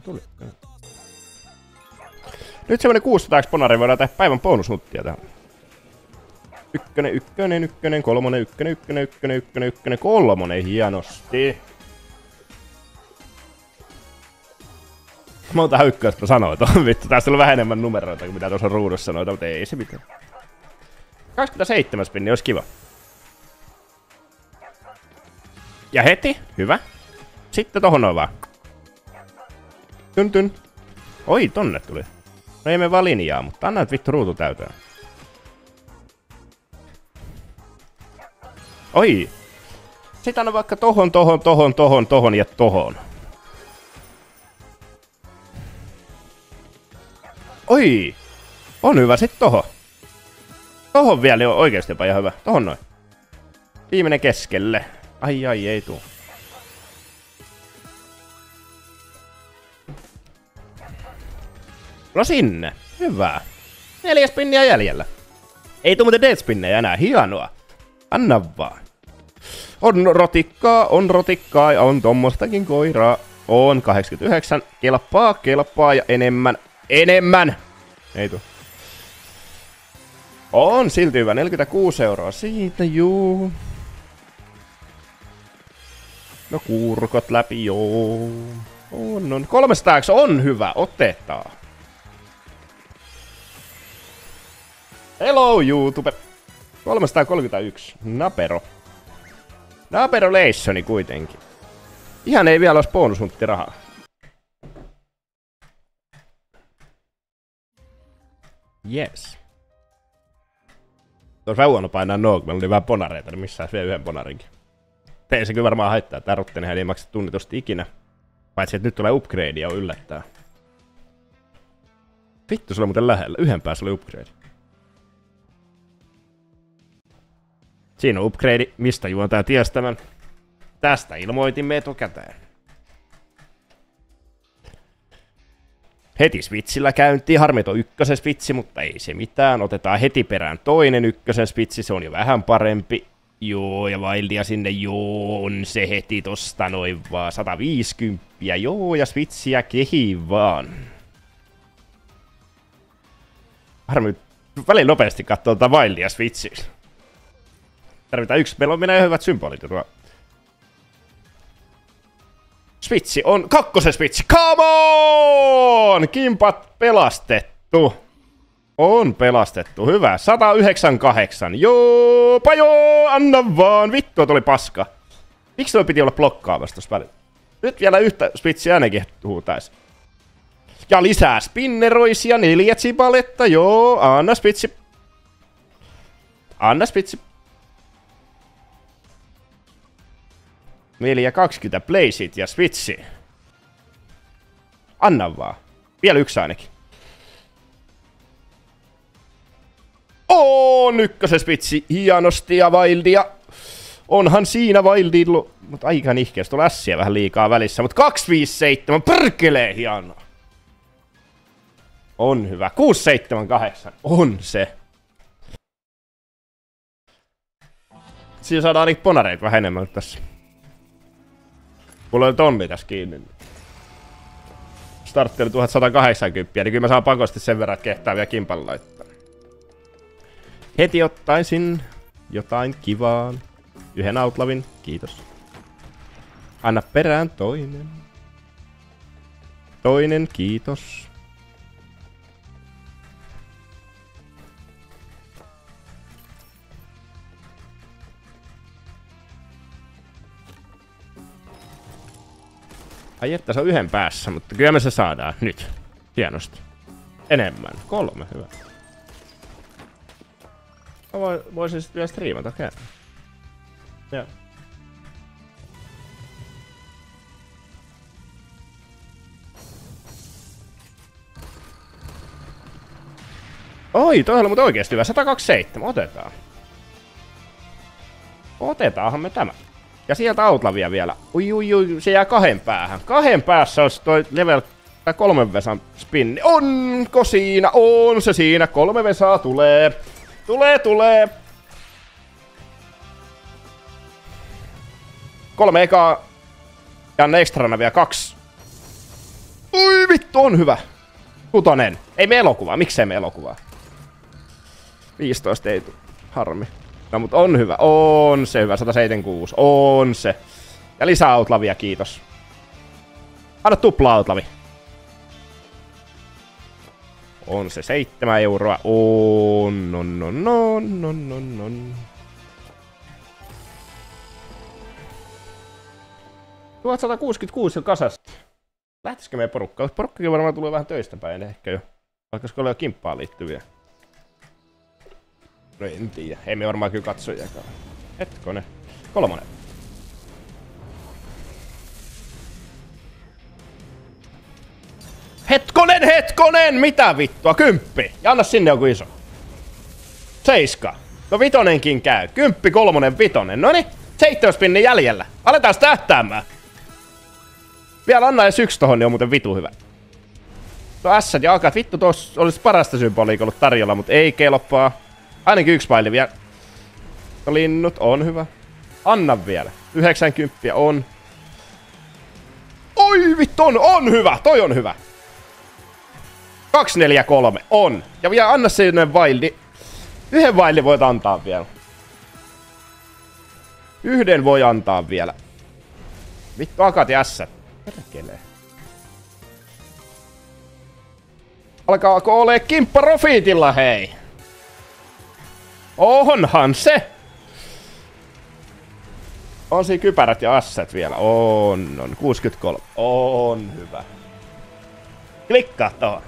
Mutta tuli. Nyt semmonen 600 exponari voidaan tehdä päivän bonusnuttia tähän. Ykkönen, kolmonen, ykkönen, kolmonen, hienosti. Monta ykköstä sanoit, vittu, tässä on vähän enemmän numeroita kuin mitä tuossa ruudussa sanoita, mutta ei se mitään. 27 spinni olisi kiva. Ja heti, hyvä. Sitten tohon noin vaan. Tyn. Oi, tonne tuli. No ei me vaan linjaa, mutta anna nyt vittu ruutu täyteen. Oi! Sitten anna vaikka tohon ja tohon. Oi! On hyvä, sit tohon. Tohon vielä on oikeesti jopa ihan hyvä. Tohon noin. Viimeinen keskelle. Ai, ei tuu. No sinne. Hyvä. 4 spinniä jäljellä. Ei tuu muuten dead-spinnejä enää. Hienoa. Anna vaan. On rotikkaa ja on tommostakin koiraa. On 89. Kelpaa ja enemmän. Ei tuu. On silti hyvä. 46 € siitä, juu. No kurkot läpi, joo. On. 300 on hyvä. Otetaan. Hello YouTube. 331. Napero. Napero Leissoni kuitenkin. Ihan ei vielä olisi bonusnutti rahaa. Yes. Tuossa huono painaa nook, meillä oli vähän ponareita, niin missään vielä yhden ponarinkin. Ei se kyllä varmaan haittaa, tää rottenenhän ei maksa tunnitusta ikinä. Paitsi että nyt tulee upgrade ja on yllättää. Vittu, se oli muuten lähellä. Yhden päässä oli upgrade. Siinä on upgrade. Mistä juontaa ties tämän? Tästä ilmoitimme etukäteen. Heti switchillä käyntiin. Harmi on ykkösen switchi, mutta ei se mitään. Otetaan heti perään toinen ykkösen switchi. Se on jo vähän parempi. Joo, ja Wildia sinne. Joo, on se heti tosta noin vaan. 150. Joo, ja switchiä kehiin vaan. Harmi välillä nopeasti katsoo tätä Wildia switchiä. Tarvitaan yksi. Meillä on menee hyvät symbolit. Switchi on kakkosen switchi. Come on! Kimpat pelastettu. On pelastettu. Hyvä. 198. Joopa joo! Anna vaan. Vittua tuli paska. Miksi toi piti olla blokkaamassa tossa välillä? Nyt vielä yhtä switchiä ainakin huutaisi. Ja lisää spinneroisia. 4 chipaletta. Joo. Anna switchi. Anna switchi. 420 placeit ja switchi. Anna vaan. Vielä yksi ainakin. On ykkösen switchi. Hienosti ja Wildia. Onhan siinä Wildillu. Mutta aika nihkeä. Tuolla ässiä vähän liikaa välissä. Mutta 257. Perkelee hienoa. On hyvä. 678. On se. Siinä saadaan niitä ponareita vähän enemmän tässä. Mulla oli tonni tässä kiinni. Startti oli 1180, niin kyllä mä saan pakosti sen verran, että kehtää vielä kimpan laittaa. Heti ottaisin jotain kivaa. Yhden outlavin, kiitos. Anna perään toinen. Toinen, kiitos. Ai että se on yhden päässä, mutta kyllä me se saadaan nyt. Hienosti. Enemmän. 3, hyvä. Voisin sitten vielä striimata kerran. Joo. Oi, toi oli muuten oikeesti hyvä. 127, otetaan. Otetaanhan me tämä. Ja sieltä outlavia vielä. Ui, se jää 2 päähän. 2 päässä olisi toi level 3 vesan spinni. Onko siinä? On se siinä. 3 vesaa tulee. Tulee. 3 ekaa. Ja ne ekstrana vielä 2. Ui vittu, on hyvä. 6. Ei me elokuvaa, miksei me elokuvaa? 15 ei tuu. Harmi. No mut on hyvä, on se hyvä. 176, on se. Ja lisää outlavia, kiitos. Anna tupla outlavi. On se 7 euroa. On. 1166 on kasasta. Lähtisikö meidän porukka? Porukkakin varmaan tulee vähän töistä päin ehkä jo. Vaikka olisiko ole jo kimppaan liittyviä. No en tiedä. Ei me varmaan kyllä katsojakaan. Hetkonen. 3. Hetkonen! Mitä vittua? 10. Ja anna sinne joku iso. 7. No 5:nkin käy. 10, 3, 5. Noniin. 7 pinnin jäljellä. Aletaan tähtäämään. Vielä anna edes 1 tohon, niin on muuten vitu hyvä. No S ja akat. Vittu, tuossa olisi parasta symboliikkaa ollut tarjolla, mutta ei kelpaa. Ainakin 1 maili vielä. No linnut on hyvä. Anna vielä. 90 on. Oi vittu, on hyvä. Toi on hyvä. 243 on. Ja vielä anna se yhden vaildi. 1 vaildi voit antaa vielä. 1 voi antaa vielä. Vittu, akat ja S. Perkele. Alkaako ole kimppa profiitilla, hei? Onhan se! On siinä kypärät ja asset vielä. On. 63. On hyvä. Klikkaa tohon.